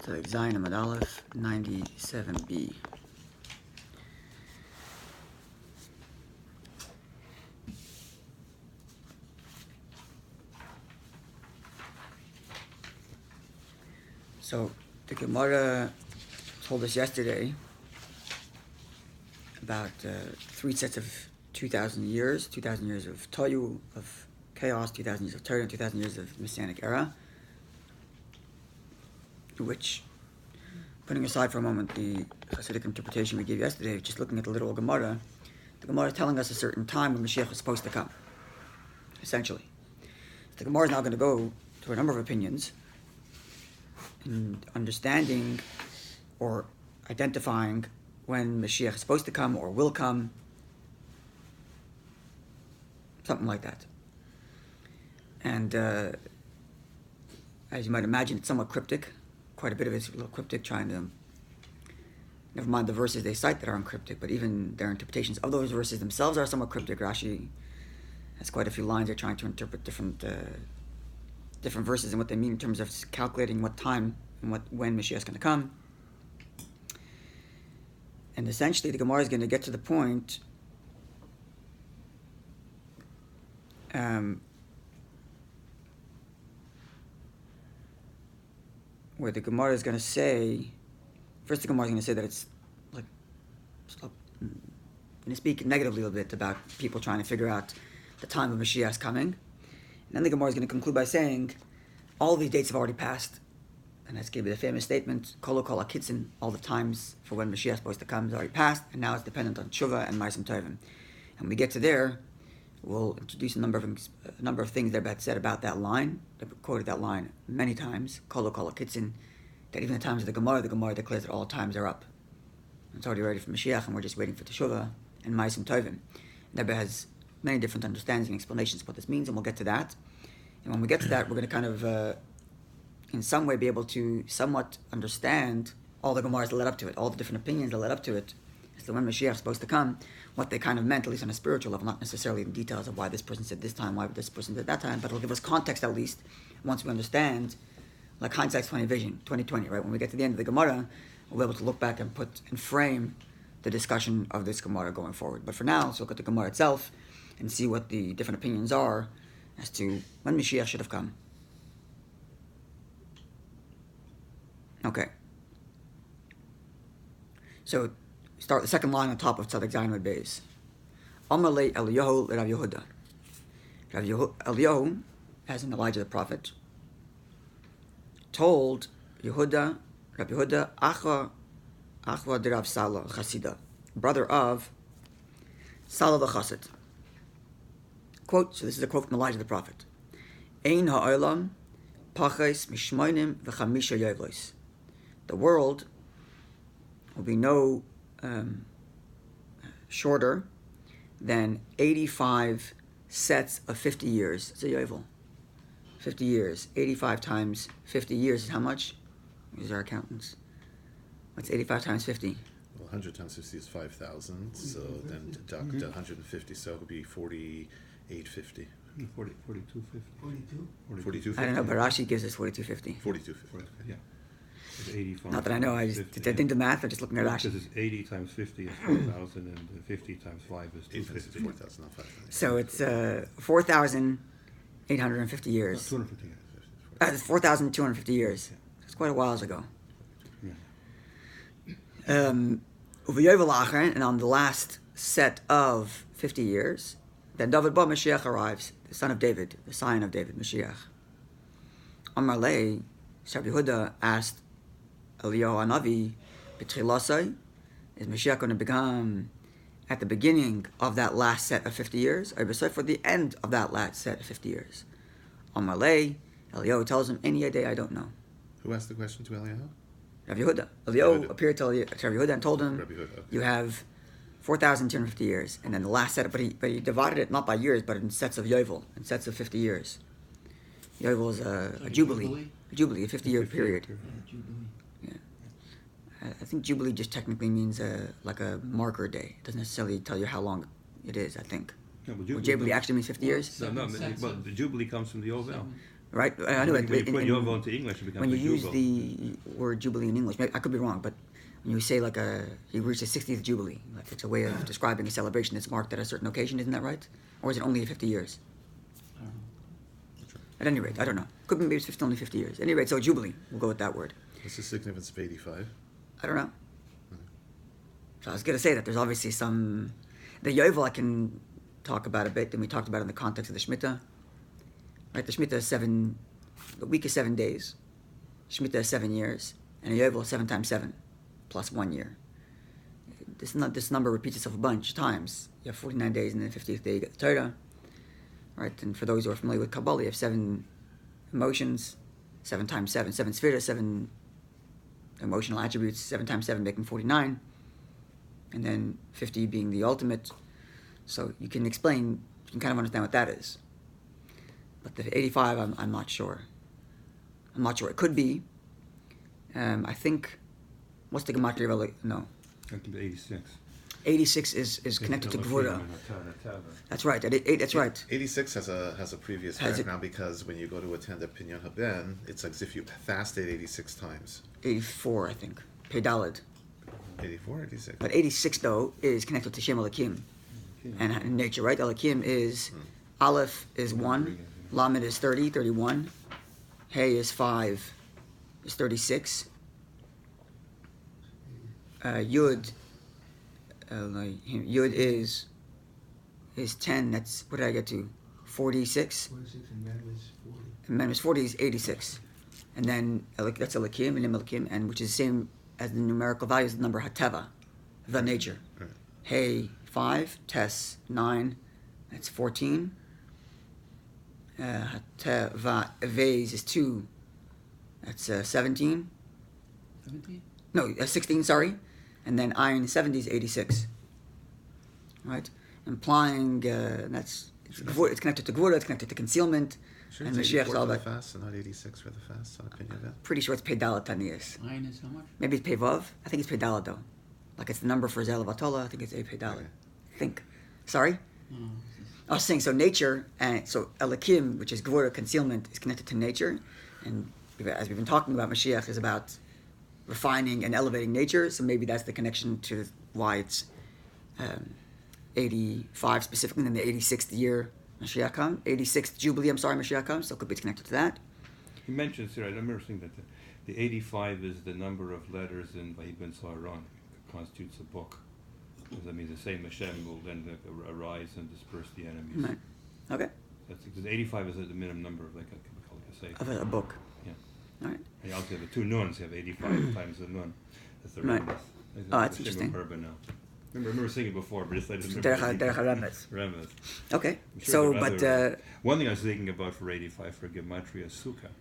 Perek Zayin Amud Aleph 97b. So the Gemara told us yesterday about 3 sets of 2,000 years, 2,000 years of Toyu, of chaos, 2,000 years of Torah, and 2,000 years of Messianic era, which, putting aside for a moment the Hasidic interpretation we gave yesterday, just looking at the literal Gemara, the Gemara is telling us a certain time when Mashiach is supposed to come, essentially. The Gemara is now going to go through a number of opinions in understanding or identifying when Mashiach is supposed to come or will come, something like that. And as you might imagine, it's somewhat cryptic. Quite a bit of it's a little cryptic, trying to, never mind the verses they cite that are uncryptic, but even their interpretations of those verses themselves are somewhat cryptic. Rashi has quite a few lines. They're trying to interpret different verses and what they mean in terms of calculating what time and when Mashiach is going to come. And essentially, the Gemara is going to get to the point where the Gemara is going to say, first the Gemara is going to say that it's like, going to speak negatively a little bit about people trying to figure out the time of Mashiach is coming. And then the Gemara is going to conclude by saying, all these dates have already passed. And that's going to be the famous statement, Kolo Kol HaKitzin, all the times for when Mashiach is supposed to come is already passed, and now it's dependent on Tshuva and Ma'asim Tovim. And when we get to there, we'll introduce a number of things that are said about that line. They've quoted that line many times, Kolo Kol HaKitzin, that even in the times of the Gemara declares that all times are up. It's already ready for Mashiach, and we're just waiting for Teshuvah and Ma'asim Tovim. Rabbi has many different understandings and explanations of what this means, and we'll get to that. And when we get to that, we're going to kind of, in some way, be able to somewhat understand all the Gemaras that led up to it, all the different opinions that led up to it, as to when Mashiach is supposed to come, what they kind of meant, at least on a spiritual level, not necessarily in details of why this person said this time, why this person did that time, but it'll give us context at least, once we understand, like hindsight's 2020, right? When we get to the end of the Gemara, we'll be able to look back and frame the discussion of this Gemara going forward. But for now, let's look at the Gemara itself and see what the different opinions are as to when Mashiach should have come. Okay. So, start the second line on top of Tzadik Zayin Amud Beis. Amar le Eliyahu le Rav Yehuda. Eliyahu, as in Elijah the prophet, told Rabbi Yehuda, Achva de Rav Salah Chasida, brother of Salah the Chassid. Quote, so this is a quote from Elijah the prophet. Ein ha'olam pachais mishmoinim v'chamisha yevlos. The world will be no shorter than 85 sets of 50 years. It's a yovel. 50 years. 85 times 50 years is how much? These are accountants. What's 85 times 50? Well, 100 times 50 is 5,000. So then deduct 150, so it would be 4,850. 4250. 4250. I don't know, but Rashi gives us 4250. 4250. Yeah. It's 85. Not that I know, I didn't do math, I'm just looking at Rashi. Because it's 80 times 50 is 4,000 and 50 times 5 is 250. 4,000, not 5,000. So it's 4,850 years. 250. It's 4,250 years. It's quite a while ago. Yeah. And on the last set of 50 years, then David Ba Mashiach arrives, the son of David, the scion of David, Mashiach. Amar Lei, Rabbi Yehuda asked Eliyahu Hanavi, B'tchilasai, is Mashiach going to become at the beginning of that last set of 50 years, or for the end of that last set of 50 years? Amar Lei, Eliyahu tells him, any day I don't know. Who asked the question to Eliyahu? Rabbi Yehuda. Eliyahu appeared to Rabbi Yehuda and told him, Okay. you have 4,250 years, and then the last set, but he divided it not by years, but in sets of yovel, in sets of 50 years. Yovel is a jubilee, a 50-year period. Yeah. I think jubilee just technically means like a marker day. It doesn't necessarily tell you how long it is, I think. No, but Jubilee actually means 50 years? No, but the Jubilee comes from the Yovel. right? I know When you put Yovel into English, it becomes when you a use Jubal. the word jubilee in English, I could be wrong, but when you say like he reached his 60th jubilee, like it's a way of describing a celebration that's marked at a certain occasion, isn't that right? Or is it only 50 years? At any rate, I don't know. Could be maybe it's only 50 years. At any rate, so jubilee, we'll go with that word. What's the significance of 85? I don't know. So I was going to say that there's obviously some... The Yovel I can talk about a bit, and we talked about it in the context of the Shemitah. Right, the Shemitah is the week is 7 days. Shemitah is 7 years. And a Yovel is 7 times 7, plus 1 year. This number repeats itself a bunch of times. You have 49 days, and then the 50th day you get the Torah. Right, and for those who are familiar with Kabbalah, you have 7 emotions, 7 times 7, 7 spheres, 7 emotional attributes, 7 times 7 making 49, and then 50 being the ultimate. So you can kind of understand what that is. But the 85, I'm not sure. I'm not sure. It could be. I think, what's the gematria of no? I think 86. 86 is connected to Gvura. That's right. That's right. 86 has a previous background because when you go to attend a Pinyon Haben, it's like as if you fasted 86 times. 84, I think. Pedalid. 84, 86. But 86, though, is connected to Shem Elokim and nature, right? Elokim is, Aleph is 1, Lamed is 30, 31, Hey is 5, is 36, Yud is 10, that's, what did I get to? 46? 46 and Mem is 40. And Mem is 40 is 86. And then that's Elokim, and Elokim, and which is the same as the numerical values of the number Hateva, the nature. Right. Hey, 5, Tes, 9, that's 14. Hateva, Vez is 2, that's 17. 17? No, 16, sorry. And then Ayin 70 is 86. Right? Implying it's connected to Gvura, it's connected to concealment. Sure, And it's Mashiach 84 is all for the about... fast and not 86 for the fast on Pinyon Haben. Pretty sure it's Pedalat Taniyas. Mine is how much? Maybe it's Pevav. I think it's Pedalat though. Like it's the number for Zel Vatola. I think it's a Pedalat. Okay. I think. Sorry? No. I was saying, so nature, and so Elokim, which is Gvura, concealment, is connected to nature. And as we've been talking about, Mashiach is about refining and elevating nature. So maybe that's the connection to why it's 85 specifically, and then the 86th year Mashiach comes. 86th Jubilee, Mashiach comes. So it could be connected to that. He mentions here, I remember saying that the 85 is the number of letters in Vayibin Saharan, constitutes a book. That means the same Hashem will then arise and disperse the enemies. Right. Okay. That's because 85 is the minimum number of, like, we call it a sefer. Of a book. Yeah. All right. And you also have the 2 nuns, you have 85 times the nun. That's the Right. Remez. Oh, that's interesting. Now. I remember singing it before, but just I didn't Derech remember. HaRemez. Remez. Okay. I'm sure So, there are but other- one thing I was thinking about for 85 for Gematria is Sukkah.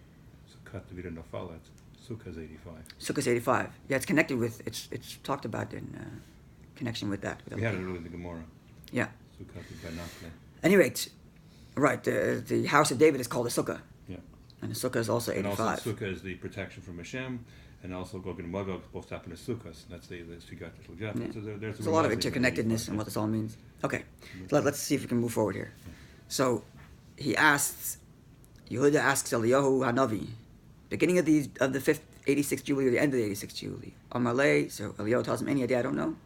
Sukkah to be the Nafalat. Sukkah is 85. Sukkah's 85. Yeah, it's connected with, it's talked about in connection with that. We had it earlier in the Gemara. Yeah. Sukkah to Benafle. Any rate, right, the house of David is called a Sukkah. Yeah. And the Sukkah is also 85. And also Sukkah is the protection from Hashem, and also Gog and Magog both happen as Sukkahs. That's the Shigat Shilgat. Yeah. So there's There's a lot of reminding interconnectedness and what this all means. Okay, so let's see if we can move forward here. So he asks, Yehuda asks Eliyahu Hanavi, beginning of the 86th Jubilee or the end of the 86th Jubilee. Amalei, so Eliyahu tells him, any idea? I don't know.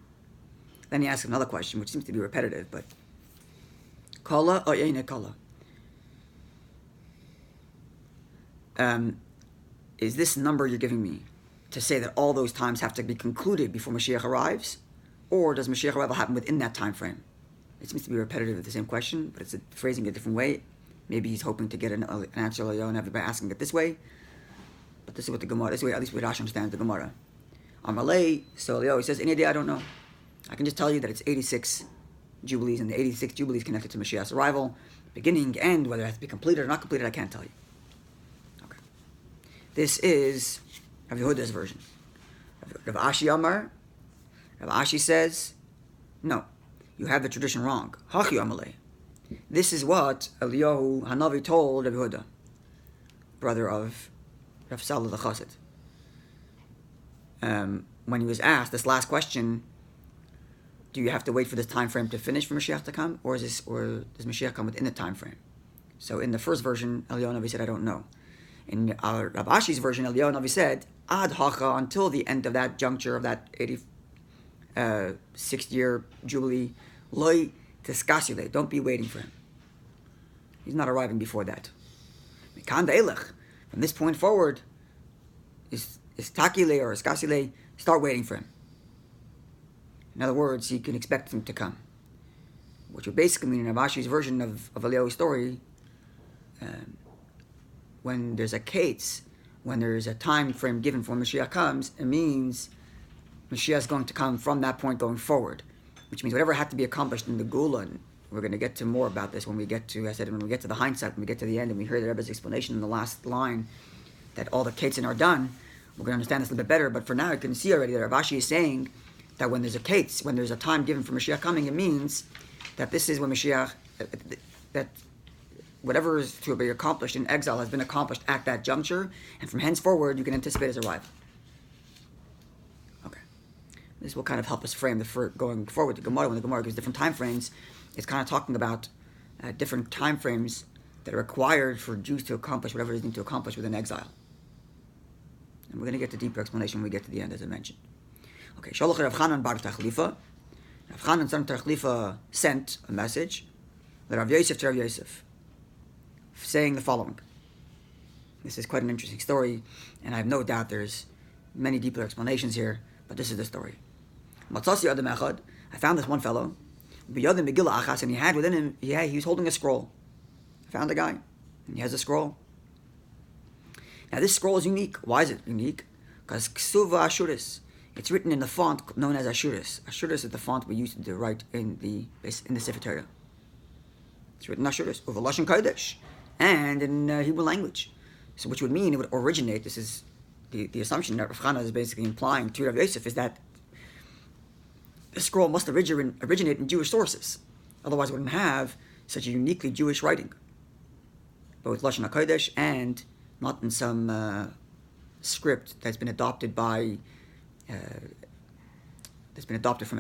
Then he asks another question, which seems to be repetitive, but Kala or Yaina Kala. Is this number you're giving me to say that all those times have to be concluded before Mashiach arrives? Or does Mashiach arrival happen within that time frame? It seems to be repetitive of the same question, but it's phrasing it a different way. Maybe he's hoping to get an answer and everybody asking it this way. But this is what the Gemara, this way at least we Rashi understands the Gemara. Amalei, so Eliyahu says, any idea? I don't know. I can just tell you that it's 86 Jubilees, and the 86 Jubilees connected to Mashiach's arrival. Beginning, end, whether it has to be completed or not completed, I can't tell you. Okay. This is Rav Yehuda's version. Rav Ashi Amar, Rav Ashi says, no, you have the tradition wrong. Hachi Amalei. This is what Eliyahu Hanavi told Rav Yehuda, brother of Rav Salah the Chassid. When he was asked this last question, do you have to wait for this time frame to finish for Mashiach to come, or does Mashiach come within the time frame? So in the first version, Eliyahu Hanavi said, I don't know. In Rabbi Ashi's version, Eliyahu Navi said, Ad hacha, until the end of that juncture of that 86th year jubilee, loy teskasile, don't be waiting for him. He's not arriving before that. From this point forward, is takile or skasile, start waiting for him. In other words, you can expect him to come. Which would basically mean in Rabashi's version of Eliyahu's story, when there's a kates, when there's a time frame given for when Mashiach comes, it means Mashiach is going to come from that point going forward. Which means whatever had to be accomplished in the Gula, and we're going to get to more about this when we get to, when we get to the hindsight, when we get to the end, and we hear the Rebbe's explanation in the last line, that all the kates are done, we're going to understand this a little bit better. But for now, you can see already that Rabashi is saying that when there's a kates, when there's a time given for Mashiach coming, it means that this is when Mashiach, that whatever is to be accomplished in exile has been accomplished at that juncture, and from henceforward you can anticipate his arrival. Okay, this will kind of help us frame going forward to Gemara. When the Gemara gives different time frames, it's kind of talking about different time frames that are required for Jews to accomplish whatever they need to accomplish within exile. And we're going to get to deeper explanation when we get to the end, as I mentioned. Okay, Shalach Rav Chanan bar Tachlifa. Rav Chanan son Tachlifa sent a message to Rav Yosef, saying the following. This is quite an interesting story, and I have no doubt there's many deeper explanations here, but this is the story. I found this one fellow, and he had within him, he was holding a scroll. I found a guy, and he has a scroll. Now this scroll is unique. Why is it unique? Because Ksuva Ashuris. It's written in the font known as Ashuris. Ashuris is the font we used to write in the Sefer Torah. It's written Ashuris, over Lashon Kodesh, and in Hebrew language. So which would mean it would originate, this is the assumption that Rav Chana is basically implying to Rav Yosef, is that the scroll must originate in Jewish sources. Otherwise it wouldn't have such a uniquely Jewish writing. Both Lashon HaKodesh and not in some script that's been adopted from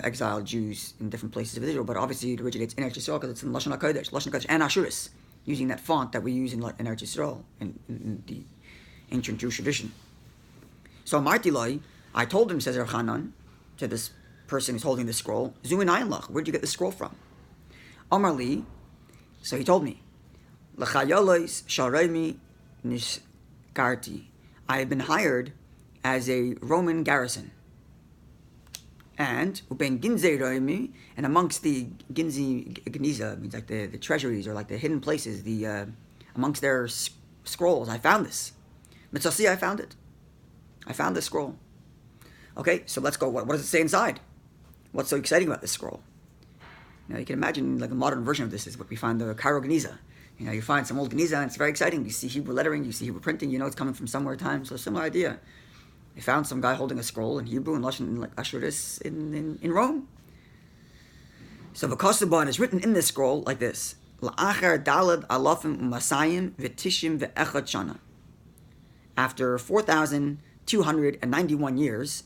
exiled Jews in different places of Israel, but obviously it originates in Eretz Yisrael because it's in Lashon HaKodesh and Ashuris, using that font that we use in Eretz Yisrael, in the ancient Jewish tradition. So Marti Loi, I told him, says Rav Chanan, to this person who's holding the scroll, Zuin Ayin Lach, where'd you get the scroll from? Amar Li, so he told me, L'chayolos Sharemi Nishkarti, I have been hired as a Roman garrison. And uben ginzei roimi, and amongst the geniza means like the treasuries or like the hidden places, amongst their scrolls, I found this. Mitzasi, I found it. I found this scroll. Okay, so let's go. What does it say inside? What's so exciting about this scroll? Now you can imagine like a modern version of this is what we find the Cairo Geniza. You find some old Geniza and it's very exciting. You see Hebrew lettering, you see Hebrew printing, it's coming from somewhere time. So similar idea. They found some guy holding a scroll in Hebrew and Lashon like Ashuris in Rome. So V'kosubon is written in this scroll like this: La'achar dalad alafim u'masayim v'tishim ve'echad shana. After 4,291 years,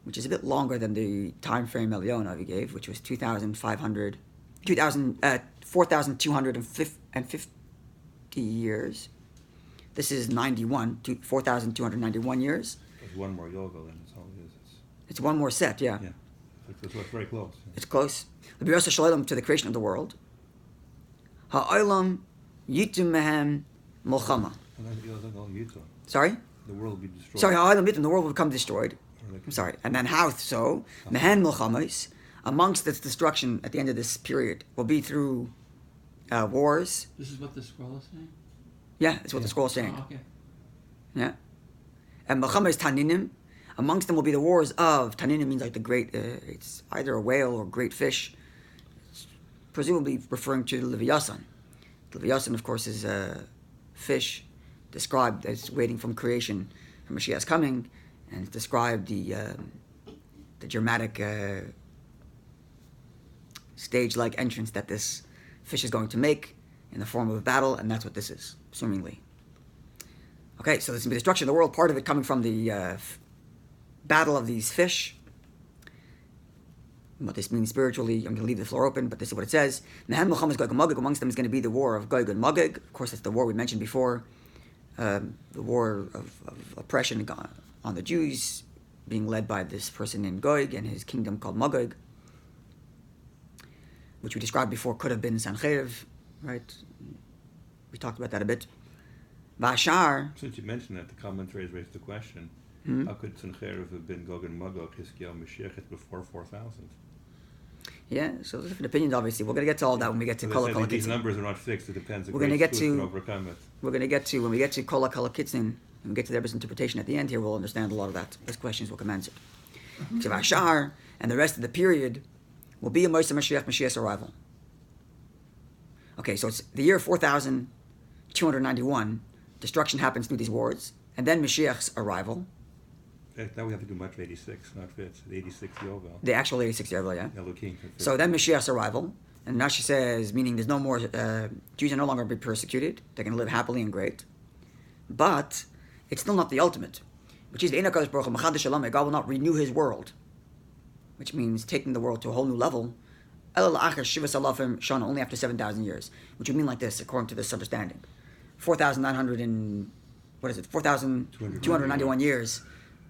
which is a bit longer than the time frame Eliyahu Navi gave, which was 4,250 years. This is 4,291 years. It's one more yoga, then that's all it is. It's one more set, yeah. Yeah, it's very close. Yeah. It's close. The B'yasa Shalom to the creation of the world. Ha'olam yitum mehem molchama. Sorry? The world will be destroyed. Sorry, ha'olam yitum, the world will become destroyed. I'm sorry. And then how so? Mehen molchamas, amongst its destruction at the end of this period, will be through wars. This is what the scroll is saying? Yeah, that's what the scroll is saying. Oh, okay. Yeah. And Melchama is Taninim. Amongst them will be the wars of, Taninim means like the great, it's either a whale or great fish. It's presumably referring to the Leviathan. The Leviathan, of course, is a fish described as waiting from creation for Mashiach's coming. And it's described the dramatic stage-like entrance that this fish is going to make in the form of a battle, and that's what this is, assumingly. Okay, so this is the destruction of the world, part of it coming from the battle of these fish. What this means spiritually, I'm going to leave the floor open, but this is what it says. Mehem Melchama is Gog and Magog. Amongst them is going to be the war of Gog and Magog. Of course, that's the war we mentioned before. the war of oppression on the Jews, being led by this person named Gog and his kingdom called Magog, which we described before could have been Sanhedrin, right? We talked about that a bit. Vashar. Since you mentioned that, the commentaries raised the question: how could Sanhedrin have been Gog and Magog, Hiskiel, Mashiach before 4000? Yeah, so there's different opinions. Obviously, we're going to get to all that when we get to Kol HaKol These HaKitzin. numbers are not fixed. It depends. We're going to get to overcome it. We're going to get to when we get to Kol HaKol HaKitzin and we get to the Rebbe's interpretation at the end here. We'll understand a lot of that. Those questions will come answered. So Vashar and the rest of the period will be a Moshe Mashiach, Mashiach's arrival. Okay, so it's the year 4291. Destruction happens through these wars, and then Mashiach's arrival. Now we have to do much 86, not Fitz. The 86 Yovel. The actual 86 Yovel, yeah. Elohim. So then Mashiach's arrival, and Rashi says, meaning there's no more, Jews are no longer be persecuted. They're going to live happily and great. But it's still not the ultimate, which is the Eina Kadosh Baruch Hu Machadash Shalom. God will not renew His world, which means taking the world to a whole new level. Elul Achar Shivas Alafim Shana, only after 7,000 years, which would mean like this, according to this understanding: 4,291 years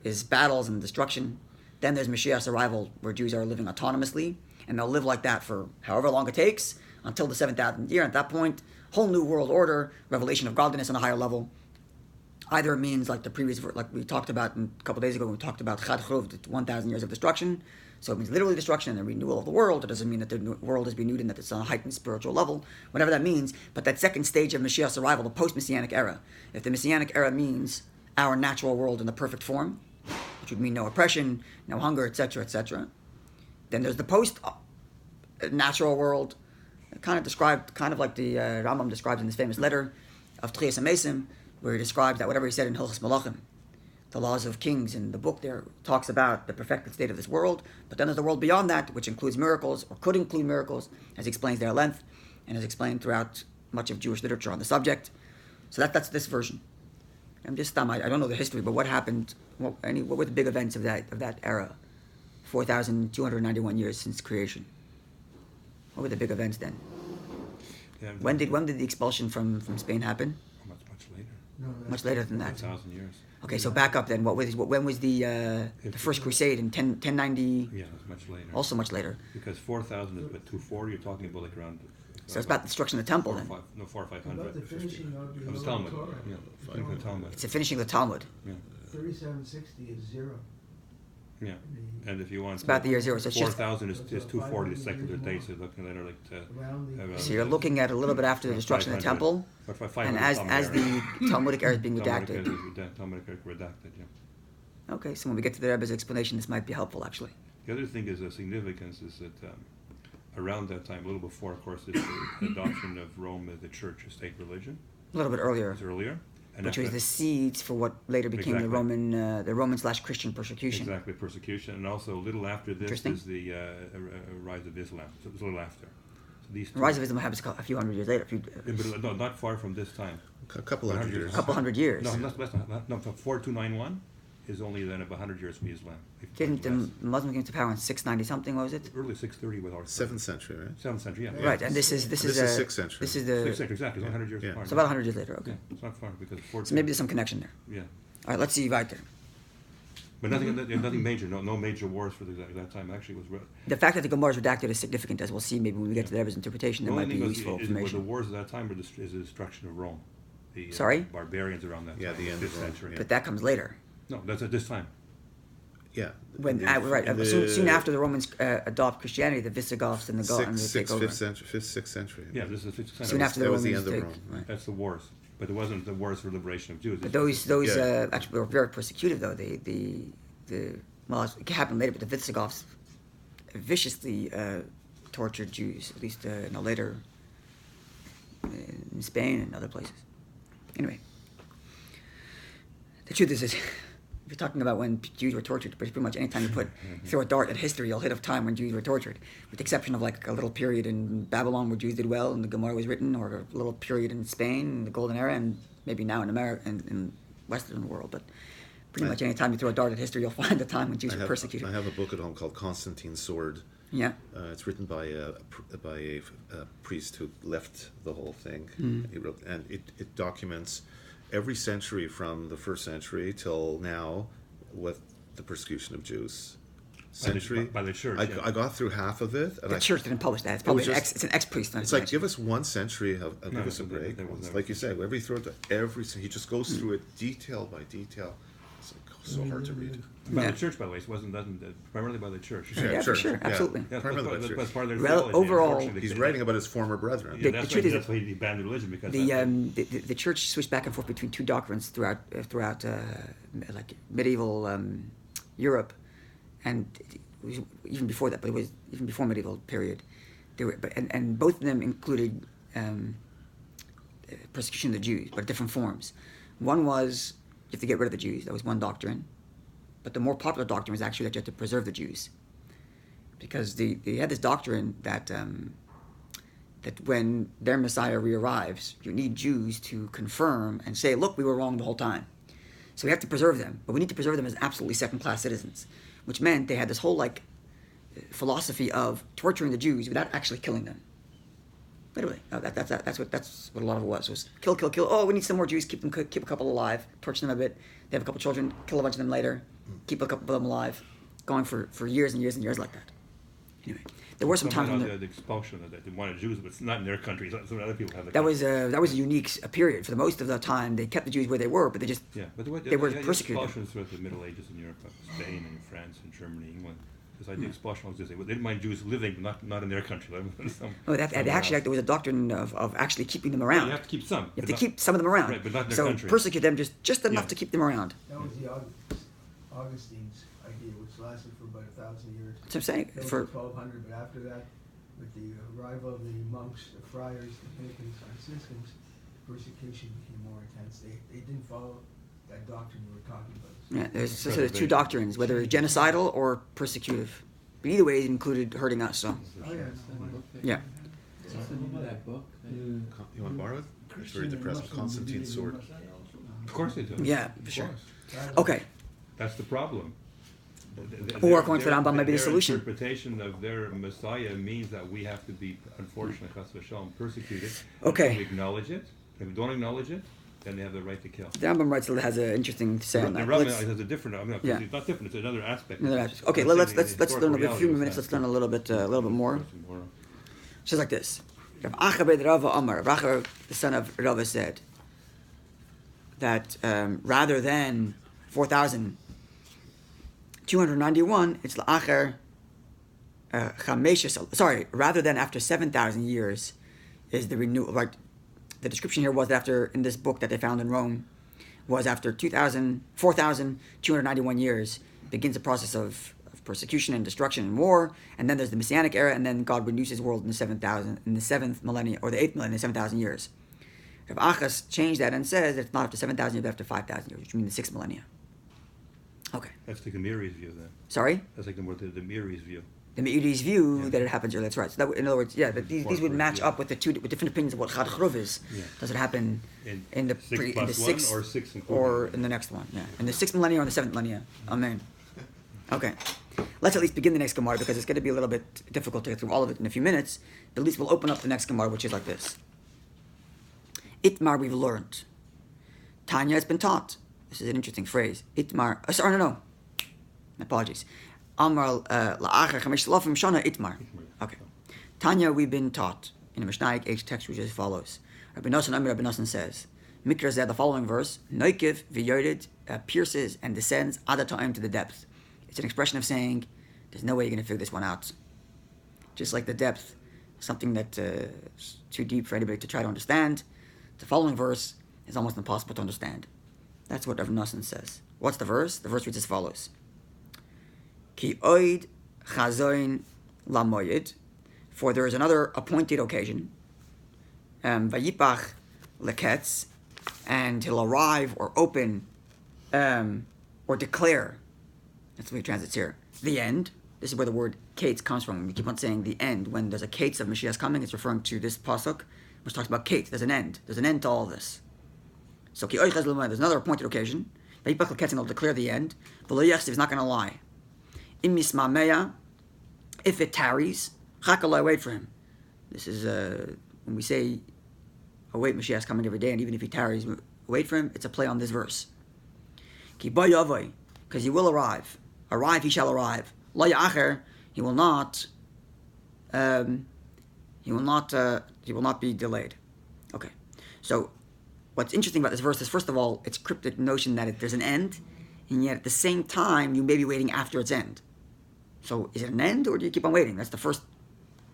is battles and destruction. Then there's Mashiach's arrival, where Jews are living autonomously, and they'll live like that for however long it takes until the 7,000th year. At that point, whole new world order, revelation of godliness on a higher level. Either it means like the previous, like we talked about a couple of days ago, when we talked about Chad Chruv, 1,000 years of destruction. So it means literally destruction and the renewal of the world. It doesn't mean that the world is renewed and that it's on a heightened spiritual level, whatever that means. But that second stage of Mashiach's arrival, the post-Messianic era, if the Messianic era means our natural world in the perfect form, which would mean no oppression, no hunger, etc., then there's the post-natural world, kind of like the Rambam describes in this famous letter of Tchias HaMesim, where he describes that whatever he said in Hilchos Malachim, the laws of kings in the book there, talks about the perfected state of this world. But then there's the world beyond that, which includes miracles, or could include miracles, as he explains there at length, and is explained throughout much of Jewish literature on the subject. So that's this version. I'm just I don't know the history, but what happened? What were the big events of that era? 4,291 years since creation. What were the big events then? Yeah, When did the expulsion from Spain happen? Much later. No, Much later than that. 1,000 years. Okay, so back up then. When was the first crusade in 1090? Yeah, it's much later. Also much later. Because 4,000 is but 240. You're talking about like around. So it's about the destruction of the temple then. 4 or 500. About the finishing of Of the the Talmud. Torah. Yeah, the Talmud. It's the finishing of the Talmud. Yeah. 3760 is zero. Yeah. And if you want, It's about the year zero. So it's just 4,000 is 240 the secular date, so you're looking at it like Around the so you're looking at a little bit after the destruction of the temple, and as the Talmudic era is being redacted. Talmudic era redacted, yeah. Okay, so when we get to the Rebbe's explanation, this might be helpful actually. The other thing is the significance is that around that time, a little before, of course, is the adoption of Rome as the church-state religion. A little bit earlier, It was earlier. And which after was the seeds for what later became Exactly. the Roman/Christian persecution. Exactly, persecution, and also a little after this Interesting. is the rise of Islam. So it was a little after. So these The rise of Islam happens a few hundred years later, no, not far from this time. A couple hundred years. a couple hundred years. No, no, 4291 is only then of 100 years from Islam. Didn't the Less. Muslims came to power in 690 something? What was it? Early 630 with our 7th century, right? 7th century, yeah. Right, and this is This is 6th century. This is 6th the century, exactly. It's 100 years Yeah. apart. so about 100 years later. Okay, Yeah, it's not far because 14. so maybe there's some connection there. Yeah, All right, let's see weiter. but nothing major. No major wars for that time. Actually, was. The fact that the Gemara is redacted is significant, as we'll see. Maybe when we get to the Rebbe's interpretation, that The might only be thing was useful the information. wars of that time were is the destruction of Rome. The Sorry? barbarians around that time. Yeah, the end of 5th Rome, century. yeah. But that comes later. No, that's at this time. Yeah. When In the- soon after the Romans adopt Christianity, the Visigoths and the Goths take over. 5th century. Yeah, this is the 5th century. Soon after the That was Romans the end of take. Rome. Right. That's the wars, but it wasn't the wars for liberation of Jews. But those Yeah. actually were very persecuted, though. Well, it happened later, but the Visigoths viciously tortured Jews, at least later in Spain and other places. Anyway, the truth is, if you're talking about when Jews were tortured, pretty much any time you throw a dart at history, you'll hit a time when Jews were tortured, with the exception of like a little period in Babylon where Jews did well and the Gemara was written, or a little period in Spain, in the Golden Era, and maybe now in America and in Western world. But pretty much any time you throw a dart at history, you'll find a time when Jews were persecuted. I have a book at home called Constantine's Sword. Yeah. It's written by a priest who left the whole thing. He wrote, and it documents every century from the first century till now with the persecution of Jews. Century by the church. I got through half of it, and The church didn't publish that. It's probably it's an ex-priest. It's like, give us one century of give us a there break. was Like you said, he just goes through it detail by detail. It's like so hard to read. By the church, by the way, it doesn't primarily by the church. Yeah, for sure, absolutely. Yeah, Primarily by the that's church. part of their Well, theology. overall- Unfortunately, He's they- writing about his former brethren. Yeah, The truth is that's why he abandoned religion, because The church switched back and forth between two doctrines throughout like medieval Europe, and it was even before that, but it was even before medieval period. And both of them included persecution of the Jews, but different forms. One was you have to get rid of the Jews. That was one doctrine, but the more popular doctrine was actually that you have to preserve the Jews, because they had this doctrine that when their Messiah re-arrives, you need Jews to confirm and say, look, we were wrong the whole time. So we have to preserve them, but we need to preserve them as absolutely second-class citizens, which meant they had this whole philosophy of torturing the Jews without actually killing them. Literally, that's what a lot of it was kill. Oh, we need some more Jews. Keep a couple alive. Torture them a bit. They have a couple children. Kill a bunch of them later. Keep a couple of them alive. Going for years and years and years like that. Anyway, there were some times when the expulsion that they wanted Jews, but it's not in their country. So other people have that was a unique period. For the most of the time, they kept the Jews where they were, but they just they were persecuted. Expulsions throughout the Middle Ages in Europe, Spain and France and Germany, England. Because I think expulsion was just they didn't mind Jews living, but not in their country. There was a doctrine of actually keeping them around. Well, you have to keep some. You have to keep some of them around. Right, but not in their so country. Persecute them just enough to keep them around. That was the Augustine's idea, which lasted for about 1,000 years. That's what I'm saying. That was For 1200, but after that, with the arrival of the monks, the friars, the Dominicans, Franciscans, persecution became more intense. They didn't follow that doctrine you were talking about. yeah, there's two doctrines, whether it's genocidal or persecutive. But either way, it included hurting us. So Oh, yeah. yeah. What's the name of that book? You want to borrow it? It's very depressing. Constantine's sword. Of course they do. Yeah, for Of sure. course. Okay. That's the problem. Or according to the Rambam, maybe the solution. Their interpretation of their Messiah means that we have to be, unfortunately, chas v'shalom, persecuted. Okay. If we acknowledge it. If we don't acknowledge it, then they have the right to kill. The Rambam writes has an interesting say on The that. Rambam Let's- has a different. Yeah. It's not different. It's another aspect. Okay, I'm let's saying the learn historical a few reality of minutes. that. Let's learn a little bit more. More. It says like this: Rav Acha ben Rava Amar, Rav Acha, the son of Rava, said that rather than 4,291, it's la'acher chameshes. Sorry, rather than after 7,000 years is the renewal. Right, the description here was that after in this book that they found in Rome was after 4,291 years begins the process of persecution and destruction and war, and then there's the Messianic era, and then God renews His world in the 7th millennium or the 8th millennium, 7,000 years. Rav Achas changed that and says that it's not after 7,000 years, but after 5,000 years, which means the 6th millennium. Okay. That's like the Miri's view then. Sorry? That's like the Miri's view. The Meiri's view Yeah. that it happens early. That's right. So that, in other words, yeah, but these would match up with the different opinions of what Chad Chruv is. Yeah. Does it happen in the 6 in plus the 1 sixth or 6 and or in the next one? Yeah, in the 6th millennium or the 7th millennium. Amen. Okay, let's at least begin the next Gemara because it's going to be a little bit difficult to get through all of it in a few minutes. But at least we'll open up the next Gemara, which is like this. Itmar we've learned. Tanya has been taught. This is an interesting phrase. Itmar. No. Apologies. Amar la'achar chamesh shalofim shana itmar. Okay. Tanya we've been taught in a Mishnaic age text which is as follows. Rabbi Nosson says, Mikra Zeh, the following verse, Noikiv v'yored pierces and descends adata'im to the depth. It's an expression of saying, there's no way you're going to figure this one out. Just like the depth, something that is too deep for anybody to try to understand. The following verse is almost impossible to understand. That's what Rabbi Nosson says. What's the verse? The verse reads as follows. Ki oid chazoin lamoyed, for there is another appointed occasion. Vayipach leketz, and he'll arrive or open or declare. That's the way it translates here. The end. This is where the word kates comes from. We keep on saying the end. When there's a kates of Mashiach coming, it's referring to this pasuk, which talks about kates. There's an end. There's an end to all this. So ki oid chazoin lamoyed, there's another appointed occasion. Vayipach leketz, and he'll declare the end. But lo yachziv, he's not going to lie. Im mismameya, if it tarries, chakalai, wait for him. This is when we say, await Mashiach's coming every day, and even if he tarries, wait for him. It's a play on this verse. Because he will arrive. Arrive, he shall arrive. La ya'acher, he will not be delayed. Okay. So what's interesting about this verse is, first of all, it's cryptic notion that there's an end, and yet at the same time you may be waiting after its end. So is it an end, or do you keep on waiting? That's the first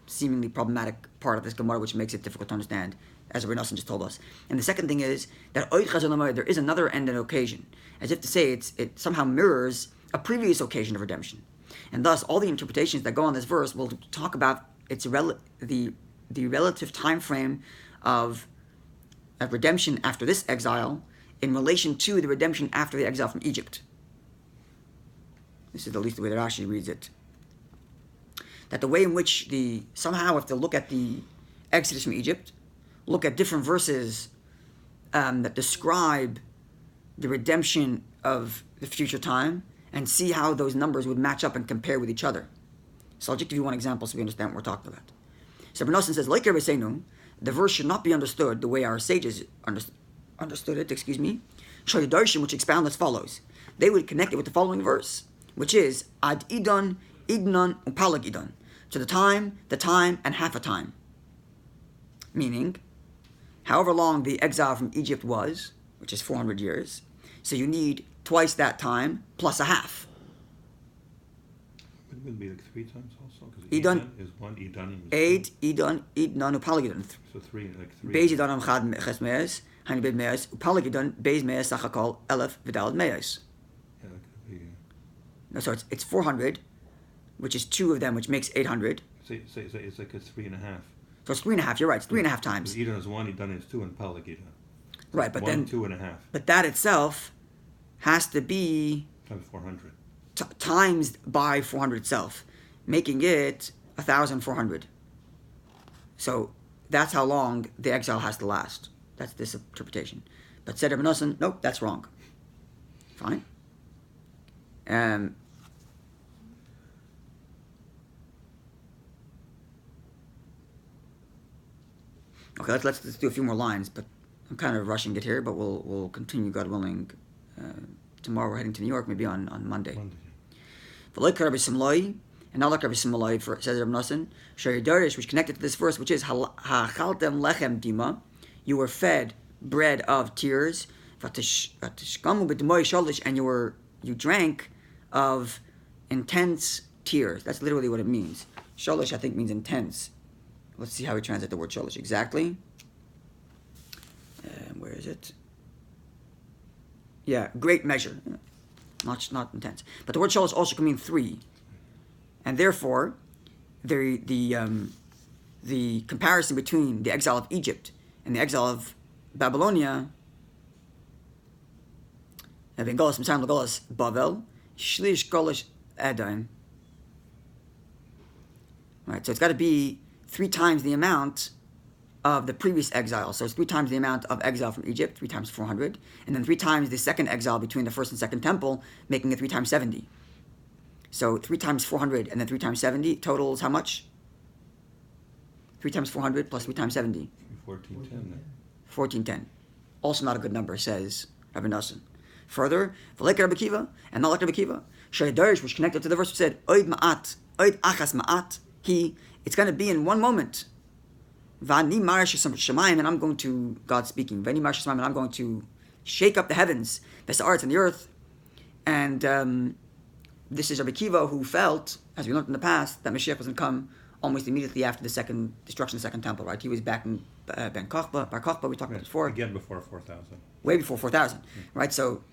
seemingly problematic part of this Gemara, which makes it difficult to understand, as Rabbi Nosson just told us. And the second thing is that there is another end and occasion, as if to say it somehow mirrors a previous occasion of redemption. And thus, all the interpretations that go on this verse will talk about the relative time frame of redemption after this exile in relation to the redemption after the exile from Egypt. This is at least the way that Rashi reads it. That the way in which somehow if to look at the Exodus from Egypt, look at different verses that describe the redemption of the future time, and see how those numbers would match up and compare with each other. So I'll just give you one example so we understand what we're talking about. So Rabbi Nosson says, like Rabbi Seinu, the verse should not be understood the way our sages understood it, Shoyadarshin, which expound as follows. They would connect it with the following verse, which is Ad Idon, Idnon, Upalag Idon. To the time, and half a time. Meaning, however long the exile from Egypt was, which is 400 years, so you need twice that time plus a half. It would be like 3 times also, because Idon is 1, Idanim is Eid, Idon, Idnon, Upalag Idon. So 3, like 3. Beis Idon Chad Ches Meis, Hani Bed Meis, Upalag Idon, Beis Meis, Sachakol, Elef, Vidalad Meis. Yeah, that could be. No, so it's 400, which is 2 of them, which makes 800. Say it's like a 3.5. So it's 3.5. You're right. It's 3.5 times. Idon is 1, Idanim is 2, and Palag Idon. Right, but 1, then 2.5 But that itself has to be times 400. times by 400 itself, making it 1,400. So that's how long the exile has to last. That's this interpretation. But said Rabbi Nosson, nope, that's wrong. Fine. Okay, let's do a few more lines, but I'm kind of rushing it here, but we'll continue, God willing. Tomorrow we're heading to New York, maybe on Monday. V'loik Rabbi Simloi, and not like Rabbi Simloi, says Rabbi Nosson, Shari Darish, which connected to this verse, which is Ha'achaltem lechem dima, you were fed bread of tears, v'tishkamu b'dmoi sholish, and you drank of intense tears. That's literally what it means. Sholish, I think, means intense. Let's see how we translate the word sholish exactly. Where is it? Yeah, great measure. Not intense. But the word sholish also can mean 3. And therefore, the comparison between the exile of Egypt and the exile of Babylonia, Bengolas, Mitzrayim, Lagolas, Bavel, Shlish, Golish, Edom. Right, so it's got to be 3 times the amount of the previous exile. So it's 3 times the amount of exile from Egypt, 3 times 400, and then 3 times the second exile between the first and second temple, making it 3 times 70. So 3 times 400 and then 3 times 70 totals how much? 3 times 400 plus 3 times 70. 1410. 1410. Also not a good number, says Rabbi Nosson. Further, V'lek Rabbi Kiva, and not like Rabbi Kiva, Shei Darish, which connected to the verse, which said, Oid ma'at, Oid achas ma'at, it's going to be in one moment. Vani marish shamayim, and I'm going to, God speaking, Vani marish shamayim, and I'm going to shake up the heavens, the arts and the earth. And this is Rabbi Kiva, who felt, as we learned in the past, that Mashiach was going to come almost immediately after the second destruction of the second temple, right? He was back in Bar Kochba, we talked about before. Again before 4,000. Way before 4,000, right? So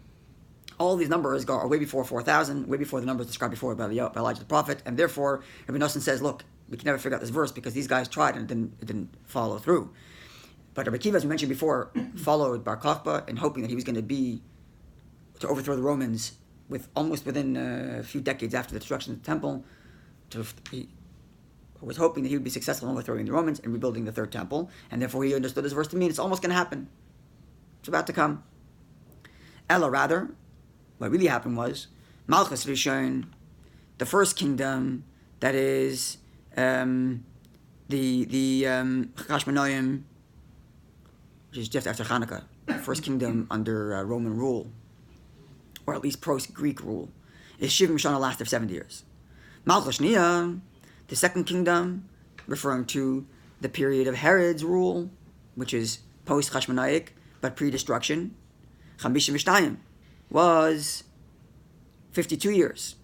all these numbers are way before 4,000, way before the numbers described before by Elijah the prophet, and therefore Rabbi Nosson says, look, we can never figure out this verse because these guys tried and it didn't follow through. But Rabbi Kiva, as we mentioned before, followed Bar Kochba and hoping that he was going to overthrow the Romans almost within a few decades after the destruction of the temple. He was hoping that he would be successful in overthrowing the Romans and rebuilding the third temple, and therefore he understood this verse to mean it's almost going to happen. It's about to come. Ella, rather, what really happened was Malchus Rishon, the first kingdom, that is the Chashmonaim, which is just after Hanukkah, first kingdom under Roman rule, or at least post-Greek rule, is Shivim Shana, last of 70 years. Malchus Shniya, the second kingdom, referring to the period of Herod's rule, which is post-Chashmonaik, but pre-destruction. Chamishim Mishtayim was 52 years.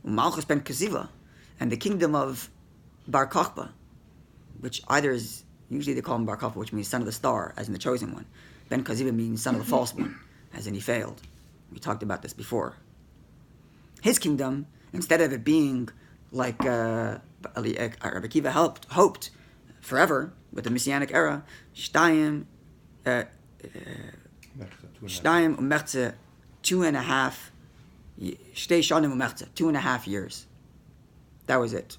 Malchus ben Kaziva, and the kingdom of Bar Kokhba, which either is, usually they call him Bar Kokhba, which means son of the star, as in the chosen one. Ben Kaziva means son of the false one, as in he failed. We talked about this before. His kingdom, instead of it being like Rabbi Akiva hoped forever with the Messianic era, Shtayim Umerze 2.5 Shtei Shanim Umerze 2.5 years. That was it.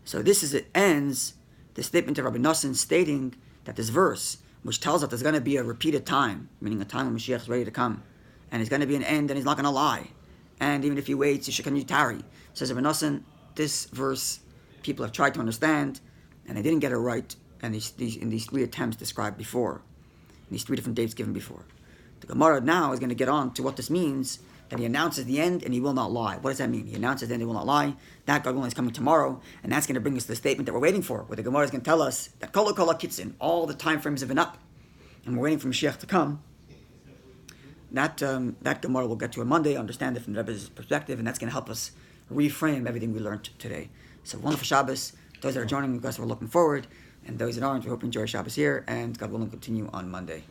So it ends the statement of Rabbi Nosson stating that this verse, which tells us there's going to be a repeated time, meaning a time when Mashiach is ready to come, and there's going to be an end, and he's not going to lie, and even if he waits, he should continue to tarry. Says Rabbi Nosson, this verse people have tried to understand, and they didn't get it right, and in these three attempts described before, in these three different dates given before. The Gemara now is going to get on to what this means, that he announces the end and he will not lie. What does that mean? He announces the end, he will not lie. That, God willing, is coming tomorrow, and that's going to bring us to the statement that we're waiting for, where the Gemara is going to tell us that Kol HaKitzin, all the time frames have been up, and we're waiting for Mashiach to come. That Gemara we'll get to on Monday, understand it from the Rebbe's perspective, and that's going to help us reframe everything we learned today. So wonderful Shabbos. Those that are joining us, we're looking forward, and those that aren't, we hope you enjoy Shabbos here, and God willing, continue on Monday.